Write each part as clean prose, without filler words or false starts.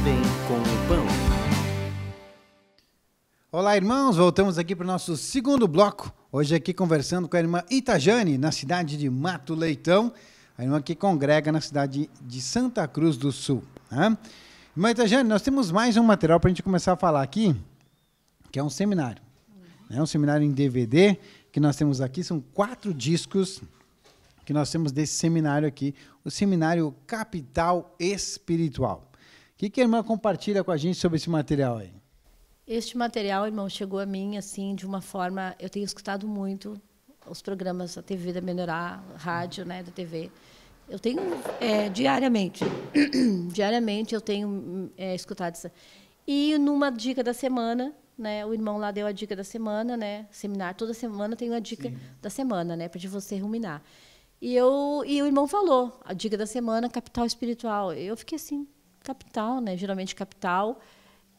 Bem com o Pão. Olá, irmãos, voltamos aqui para o nosso segundo bloco. Hoje aqui conversando com a irmã Itajane, na cidade de Mato Leitão, a irmã que congrega na cidade de Santa Cruz do Sul. Né? Irmã Itajane, nós temos mais um material para a gente começar a falar aqui, que é um seminário. É um seminário em DVD que nós temos aqui, são 4 discos que nós temos desse seminário aqui, o Seminário Capital Espiritual. O que a irmã compartilha com a gente sobre esse material aí? Este material, irmão, chegou a mim assim de uma forma... Eu tenho escutado muito os programas da TV da Menorá, rádio, né, da TV. Eu tenho diariamente, diariamente eu tenho escutado isso. E numa dica da semana, né, o irmão lá deu a dica da semana, né, seminário, toda semana tem uma dica da semana, né, para você ruminar. E o irmão falou, a dica da semana, capital espiritual. Eu fiquei assim, capital, né, geralmente capital...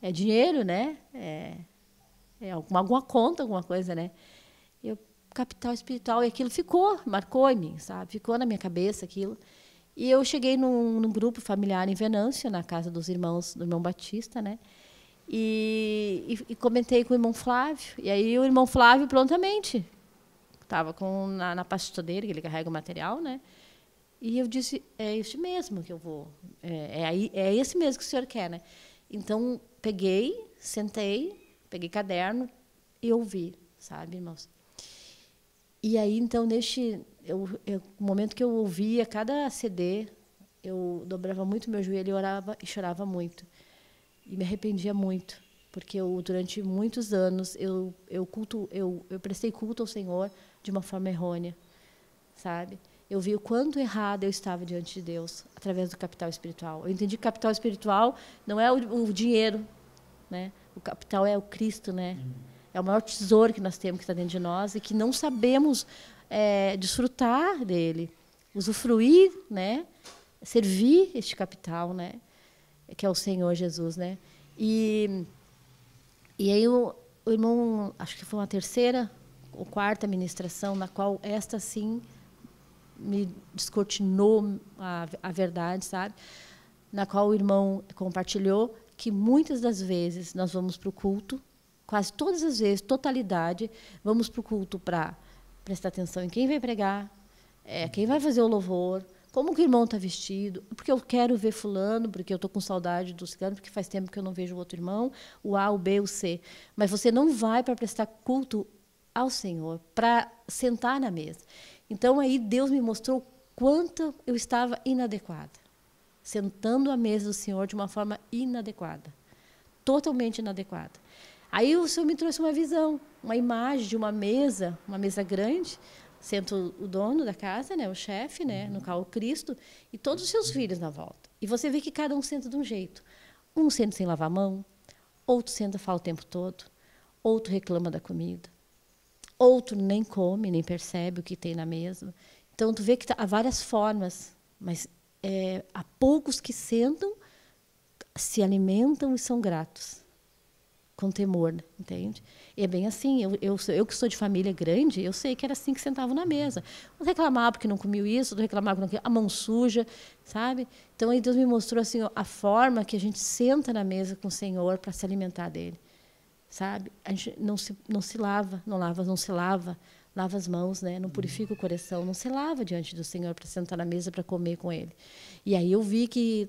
É dinheiro, né? É alguma conta, alguma coisa, né? Capital espiritual, e aquilo ficou, marcou em mim, sabe? Ficou na minha cabeça aquilo. E eu cheguei num grupo familiar em Venâncio, na casa dos irmãos, do irmão Batista, né? E comentei com o irmão Flávio. E aí o irmão Flávio prontamente estava na pasta dele, que ele carrega o material, né? E eu disse, é este mesmo que eu vou, é esse mesmo que o senhor quer, né? Então, sentei, peguei caderno e ouvi, sabe, irmãos? E aí, então, no momento que eu ouvia cada CD, eu dobrava muito meu joelho e orava e chorava muito. E me arrependia muito, porque durante muitos anos, eu prestei culto ao Senhor de uma forma errônea, sabe? Eu vi o quanto errado eu estava diante de Deus, através do capital espiritual. Eu entendi que capital espiritual não é o dinheiro, né? O capital é o Cristo, né? É o maior tesouro que nós temos, que está dentro de nós, e que não sabemos desfrutar dele, usufruir, né? Servir este capital, né? Que é o Senhor Jesus, né? E aí o irmão, acho que foi uma terceira ou quarta ministração, na qual esta, sim, me descortinou a verdade, sabe? Na qual o irmão compartilhou que muitas das vezes nós vamos para o culto, quase todas as vezes, totalidade, vamos para o culto para prestar atenção em quem vai pregar, quem vai fazer o louvor, como que o irmão está vestido, porque eu quero ver fulano, porque eu estou com saudade do cigano, porque faz tempo que eu não vejo o outro irmão, o A, o B, o C. Mas você não vai para prestar culto ao Senhor, para sentar na mesa. Então, aí Deus me mostrou quanto eu estava inadequada, sentando à mesa do Senhor de uma forma inadequada, totalmente inadequada. Aí o Senhor me trouxe uma visão, uma imagem de uma mesa grande, senta o dono da casa, né, o chefe, né, no qual o Cristo, e todos os seus filhos na volta. E você vê que cada um senta de um jeito. Um senta sem lavar a mão, outro senta e fala o tempo todo, outro reclama da comida. Outro nem come, nem percebe o que tem na mesa. Então, tu vê que há várias formas, mas há poucos que sentam, se alimentam e são gratos, com temor, entende? E é bem assim, eu que sou de família grande, eu sei que era assim que sentavam na mesa. Não reclamava porque não comiam isso, não reclamava porque não comia, a mão suja, sabe? Então, aí Deus me mostrou assim, a forma que a gente senta na mesa com o Senhor para se alimentar dele. Sabe? A gente não se lava, não se lava as mãos, né? Não purifica o coração, não se lava diante do Senhor para sentar na mesa para comer com Ele. E aí eu vi que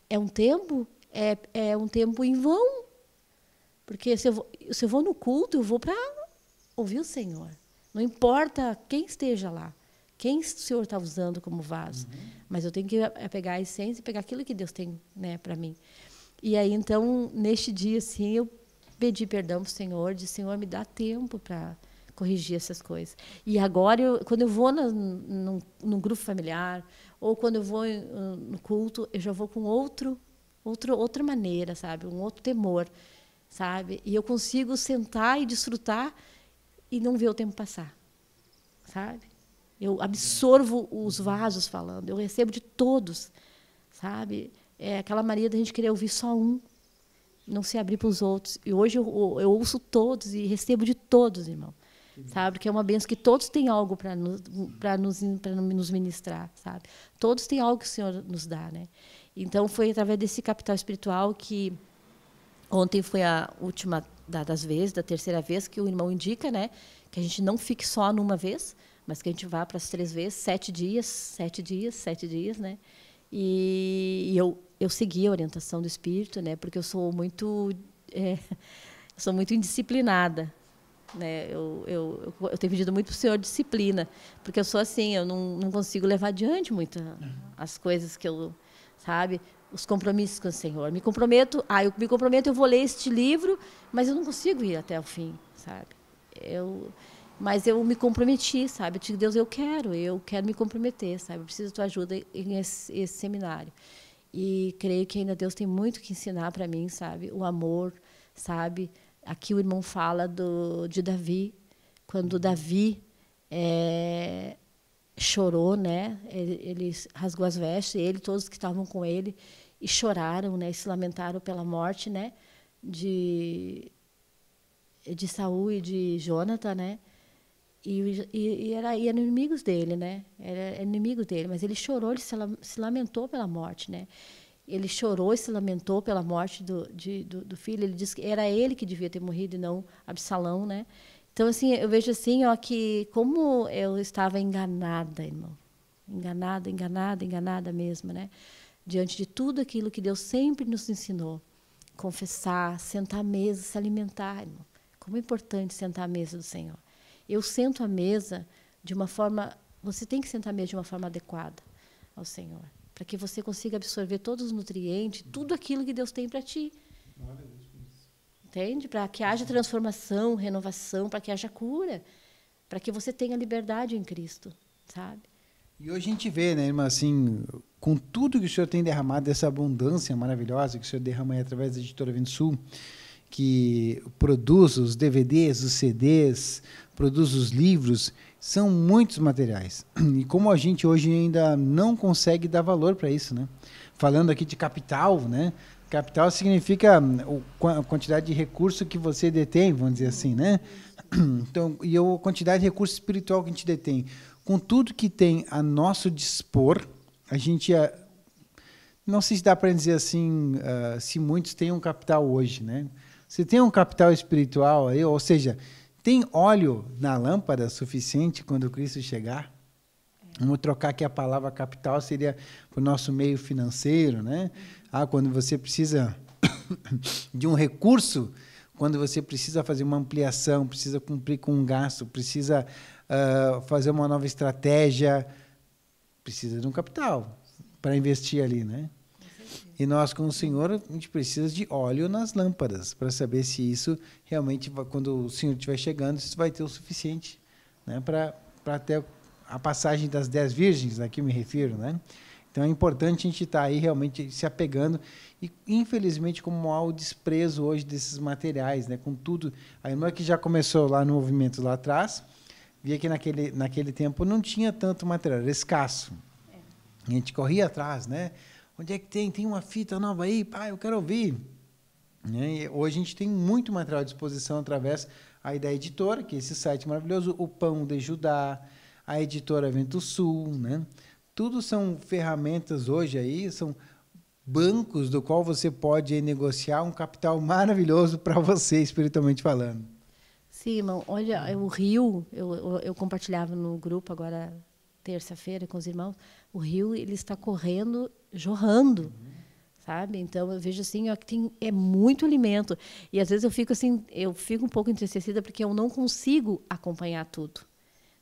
é um tempo em vão, porque se eu vou no culto, eu vou para ouvir o Senhor. Não importa quem esteja lá, quem o Senhor está usando como vaso, mas eu tenho que pegar a essência e pegar aquilo que Deus tem, né, para mim. E aí então neste dia assim eu pedi perdão para o Senhor, disse, Senhor, me dá tempo para corrigir essas coisas. E agora, quando eu vou num grupo familiar, ou quando eu vou no culto, eu já vou com outra maneira, sabe? Um outro temor, sabe? E eu consigo sentar e desfrutar e não ver o tempo passar, sabe? Eu absorvo os vasos falando, eu recebo de todos, sabe? É aquela mania da gente querer ouvir só um, não se abrir para os outros. E hoje eu ouço todos e recebo de todos, irmão. Sabe? Porque é uma bênção que todos têm algo para nos ministrar, sabe? Todos têm algo que o Senhor nos dá, né? Então, foi através desse capital espiritual que ontem foi a última das vezes, da terceira vez, que o irmão indica, né, que a gente não fique só numa vez, mas que a gente vá para as 3 vezes, 7 dias, 7 dias, 7 dias, né? E eu segui a orientação do Espírito, né, porque eu sou muito indisciplinada, né? Eu tenho pedido muito para o Senhor disciplina, porque eu sou assim, eu não consigo levar adiante muito as coisas que eu, sabe, os compromissos com o Senhor. Eu me comprometo, eu vou ler este livro, mas eu não consigo ir até o fim, sabe? Mas eu me comprometi, sabe? Eu disse, Deus, eu quero me comprometer, sabe? Eu preciso da tua ajuda nesse seminário. E creio que ainda Deus tem muito que ensinar para mim, sabe? O amor, sabe? Aqui o irmão fala de Davi, quando Davi chorou, né? Ele rasgou as vestes, ele, todos que estavam com ele, e choraram, né? E se lamentaram pela morte, né? De Saul e de Jonathan, né? E eram inimigos dele, né? Era inimigo dele, mas ele chorou, ele se lamentou pela morte, né? Ele chorou e se lamentou pela morte do filho. Ele disse que era ele que devia ter morrido e não Absalão, né? Então, assim, eu vejo assim, ó, que como eu estava enganada, irmão. Enganada mesmo, né? Diante de tudo aquilo que Deus sempre nos ensinou. Confessar, sentar à mesa, se alimentar, irmão. Como é importante sentar à mesa do Senhor. Eu sento à mesa de uma forma... Você tem que sentar à mesa de uma forma adequada ao Senhor, para que você consiga absorver todos os nutrientes, tudo aquilo que Deus tem para ti. Entende? Para que haja transformação, renovação, para que haja cura, para que você tenha liberdade em Cristo, sabe? E hoje a gente vê, né, irmã, assim, com tudo que o senhor tem derramado, dessa abundância maravilhosa que o senhor derrama aí através da Editora Vento Sul, que produz os DVDs, os CDs, produz os livros, são muitos materiais. E como a gente hoje ainda não consegue dar valor para isso, né? Falando aqui de capital, né? Capital significa a quantidade de recurso que você detém, vamos dizer assim, né? Então, e a quantidade de recurso espiritual que a gente detém. Com tudo que tem a nosso dispor, a gente... Não sei se dá para dizer assim, se muitos têm um capital hoje, né? Você tem um capital espiritual aí, ou seja, tem óleo na lâmpada suficiente quando Cristo chegar? Vamos trocar aqui a palavra capital, seria para o nosso meio financeiro, né? Quando você precisa de um recurso, quando você precisa fazer uma ampliação, precisa cumprir com um gasto, precisa fazer uma nova estratégia, precisa de um capital para investir ali, né? E nós, com o Senhor, a gente precisa de óleo nas lâmpadas para saber se isso realmente, quando o Senhor estiver chegando, isso vai ter o suficiente, né, para ter a passagem das 10 virgens, aqui me refiro, né? Então é importante a gente estar aí realmente se apegando e, infelizmente, como há o desprezo hoje desses materiais, né, com tudo. A irmã que já começou lá no movimento lá atrás, via que naquele tempo não tinha tanto material, era escasso. A gente corria atrás, né? Onde é que tem uma fita nova aí? Eu quero ouvir. E hoje a gente tem muito material à disposição através aí da editora, que é esse site maravilhoso, o Pão de Judá, a Editora Vento Sul, né? Tudo são ferramentas hoje aí, são bancos do qual você pode negociar um capital maravilhoso para você, espiritualmente falando. Sim, irmão. Olha, o Rio, eu compartilhava no grupo agora, terça-feira, com os irmãos, o Rio ele está correndo, jorrando, sabe? Então eu vejo assim, ó, que é muito alimento e às vezes eu fico um pouco entristecida porque eu não consigo acompanhar tudo,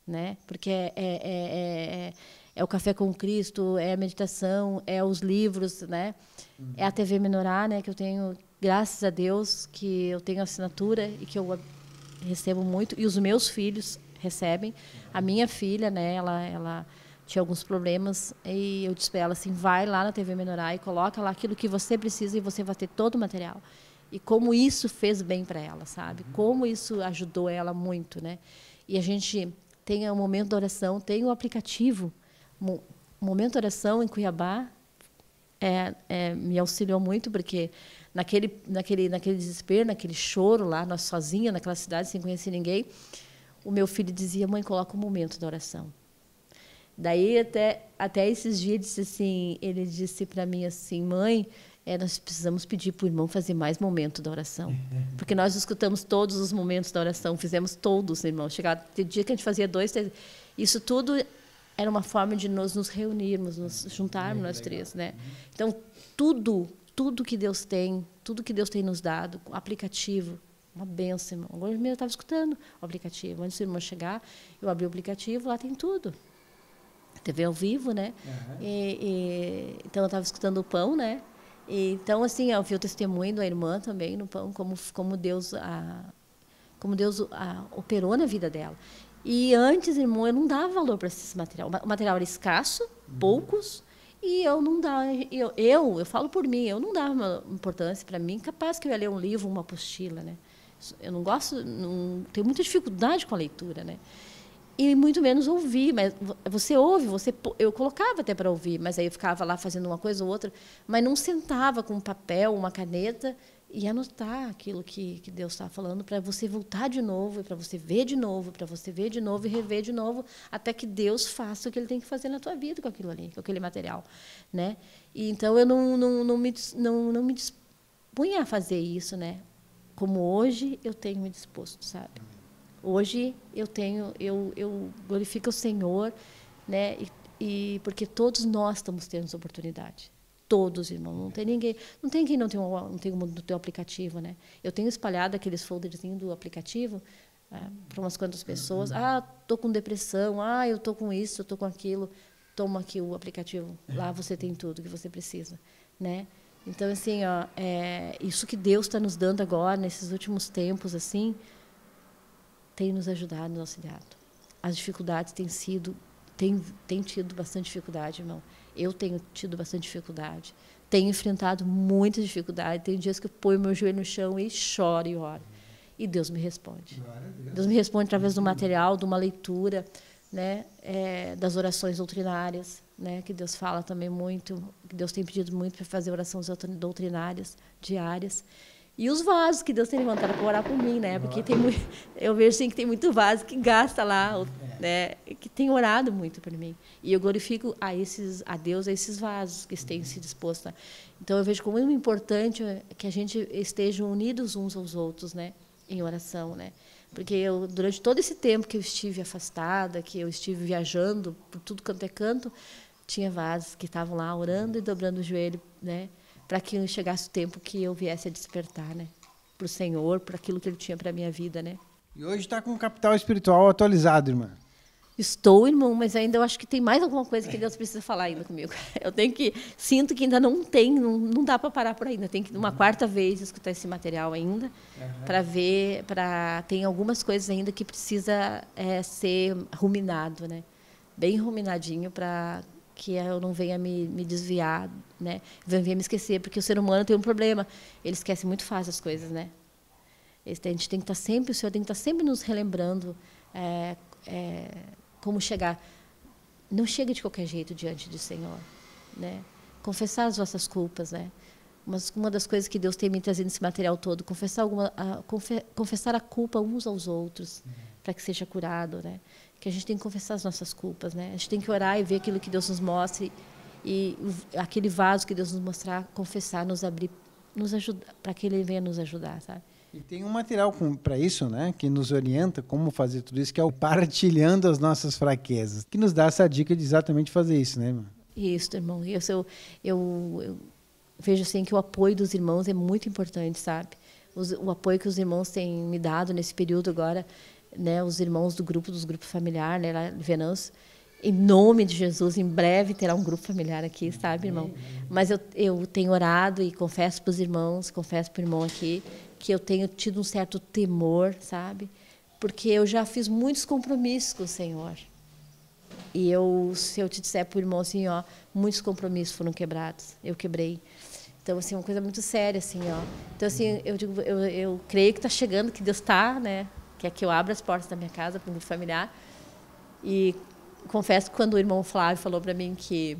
né? Porque é o Café com Cristo, é a meditação, é os livros, né? É a TV Menorá, né? Que eu tenho, graças a Deus, que eu tenho assinatura e que eu recebo muito e os meus filhos recebem. A minha filha, né? Ela tinha alguns problemas e eu disse para ela assim, vai lá na TV Menorá e coloca lá aquilo que você precisa e você vai ter todo o material. E como isso fez bem para ela, sabe? Como isso ajudou ela muito, né? E a gente tem o Momento da Oração, tem o aplicativo Momento da Oração em Cuiabá, me auxiliou muito, porque naquele desespero, naquele choro lá, nós sozinha naquela cidade, sem conhecer ninguém, o meu filho dizia, mãe, coloca o Momento da Oração. Daí, até esses dias, ele disse para mim assim, mãe, nós precisamos pedir para o irmão fazer mais momento da oração. Porque nós escutamos todos os momentos da oração, fizemos todos, irmão. Tem dia que a gente fazia 2, 3. Isso tudo era uma forma de nós nos reunirmos, nos juntarmos nós 3, né? Então, tudo que Deus tem, tudo que Deus tem nos dado, aplicativo, uma benção, irmão. Agora mesmo eu estava escutando o aplicativo. Antes do irmão chegar, eu abri o aplicativo, lá tem tudo. TV ao vivo, né? Então, eu estava escutando o pão, né? Então, assim, eu vi o testemunho da irmã também no pão, como Deus operou na vida dela. E antes, irmão, eu não dava valor para esse material. O material era escasso, poucos, e eu não dava. Eu falo por mim, eu não dava uma importância para mim. Capaz que eu ia ler um livro, uma apostila, né? Eu não gosto, tenho muita dificuldade com a leitura, né? E muito menos ouvir, mas você ouve, eu colocava até para ouvir, mas aí eu ficava lá fazendo uma coisa ou outra, mas não sentava com um papel, uma caneta e anotar aquilo que Deus estava falando para você voltar de novo, para você ver de novo, para você ver de novo e rever de novo, até que Deus faça o que Ele tem que fazer na tua vida com aquilo ali, com aquele material, né? E então eu não me dispunha a fazer isso, né? Como hoje eu tenho me disposto, sabe? Hoje eu glorifico o Senhor, né? E porque todos nós estamos tendo essa oportunidade. Todos, irmão. Não tem ninguém. Não tem quem não tem no teu aplicativo, né? Eu tenho espalhado aqueles folderzinhos do aplicativo para umas quantas pessoas. Tô com depressão. Eu tô com isso, eu tô com aquilo. Toma aqui o aplicativo. Lá você tem tudo que você precisa, né? Então, assim, isso que Deus está nos dando agora nesses últimos tempos, assim, tem nos ajudado, nos auxiliado. As dificuldades têm tido bastante dificuldade, irmão. Eu tenho tido bastante dificuldade. Tenho enfrentado muita dificuldade. Tem dias que eu ponho meu joelho no chão e choro e oro. E Deus me responde. Deus me responde através do material, de uma leitura, né, das orações doutrinárias, né, que Deus fala também muito, que Deus tem pedido muito para fazer orações doutrinárias diárias. E os vasos que Deus tem levantado para orar por mim, né? Porque eu vejo assim, que tem muito vaso que gasta lá, né? Que tem orado muito por mim. E eu glorifico a Deus a esses vasos que têm se disposto. Né? Então eu vejo como é muito importante que a gente esteja unidos uns aos outros, né? Em oração, né? Porque durante todo esse tempo que eu estive afastada, que eu estive viajando por tudo quanto é canto, tinha vasos que estavam lá orando e dobrando o joelho, né? Para que chegasse o tempo que eu viesse a despertar, né? Para o Senhor, para aquilo que Ele tinha para a minha vida, né? E hoje está com o capital espiritual atualizado, irmã. Estou, irmão, mas ainda eu acho que tem mais alguma coisa que Deus precisa falar ainda comigo. Sinto que ainda não dá para parar por ainda. Tem que, uma quarta vez, escutar esse material ainda, para ver, tem algumas coisas ainda que precisa ser ruminado, né? Bem ruminadinho, para que eu não venha me desviar, né? Venha me esquecer, porque o ser humano tem um problema. Ele esquece muito fácil as coisas, né? A gente tem que estar sempre, o Senhor tem que estar sempre nos relembrando como chegar. Não chega de qualquer jeito diante do Senhor, né? Confessar as vossas culpas, né? Uma das coisas que Deus tem me trazido nesse material todo, confessar a culpa uns aos outros, para que seja curado, né? Que a gente tem que confessar as nossas culpas, né? A gente tem que orar e ver aquilo que Deus nos mostre e aquele vaso que Deus nos mostrar, confessar, nos abrir, nos ajudar, para que Ele venha nos ajudar, sabe? E tem um material para isso, né? Que nos orienta como fazer tudo isso, que é o Partilhando as Nossas Fraquezas, que nos dá essa dica de exatamente fazer isso, né, irmã? Isso, irmão. Eu vejo assim que o apoio dos irmãos é muito importante, sabe? O apoio que os irmãos têm me dado nesse período agora, né, os irmãos dos grupos familiar, né, lá em Venâncio, em nome de Jesus, em breve terá um grupo familiar aqui, sabe, irmão? Mas eu tenho orado e confesso para os irmãos, confesso para o irmão aqui, que eu tenho tido um certo temor, sabe? Porque eu já fiz muitos compromissos com o Senhor. E se eu te disser para o irmão assim, muitos compromissos foram quebrados, eu quebrei. Então, assim, uma coisa muito séria, assim, Então, assim, eu creio que está chegando, que Deus está, né? Que é que eu abra as portas da minha casa para um grupo familiar. E confesso que quando o irmão Flávio falou para mim que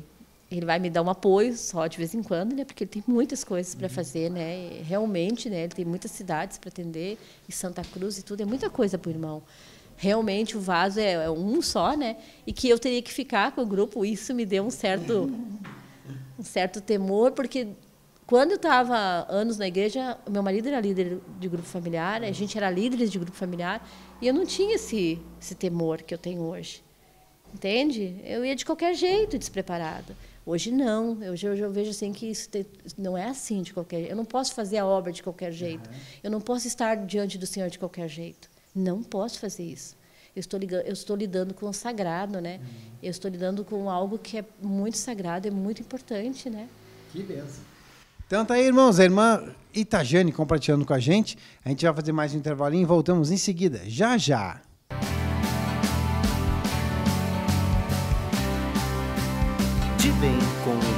ele vai me dar um apoio só de vez em quando, né? Porque ele tem muitas coisas para fazer, né? E realmente, né? Ele tem muitas cidades para atender, em Santa Cruz e tudo, é muita coisa para o irmão. realmente o vaso é um só, né? E que eu teria que ficar com o grupo. Isso me deu um certo temor, porque quando eu estava anos na igreja, meu marido era líder de grupo familiar, a gente era líderes de grupo familiar, e eu não tinha esse temor que eu tenho hoje. Entende? Eu ia de qualquer jeito, despreparada. Hoje não. Hoje eu vejo assim que isso não é assim de qualquer jeito. Eu não posso fazer a obra de qualquer jeito. Eu não posso estar diante do Senhor de qualquer jeito. Não posso fazer isso. Eu estou lidando com o sagrado, né? Eu estou lidando com algo que é muito sagrado, é muito importante, né? Que bênção. Então tá aí, irmãos, a irmã Itajane compartilhando com a gente. A gente vai fazer mais um intervalinho e voltamos em seguida, já já. De bem com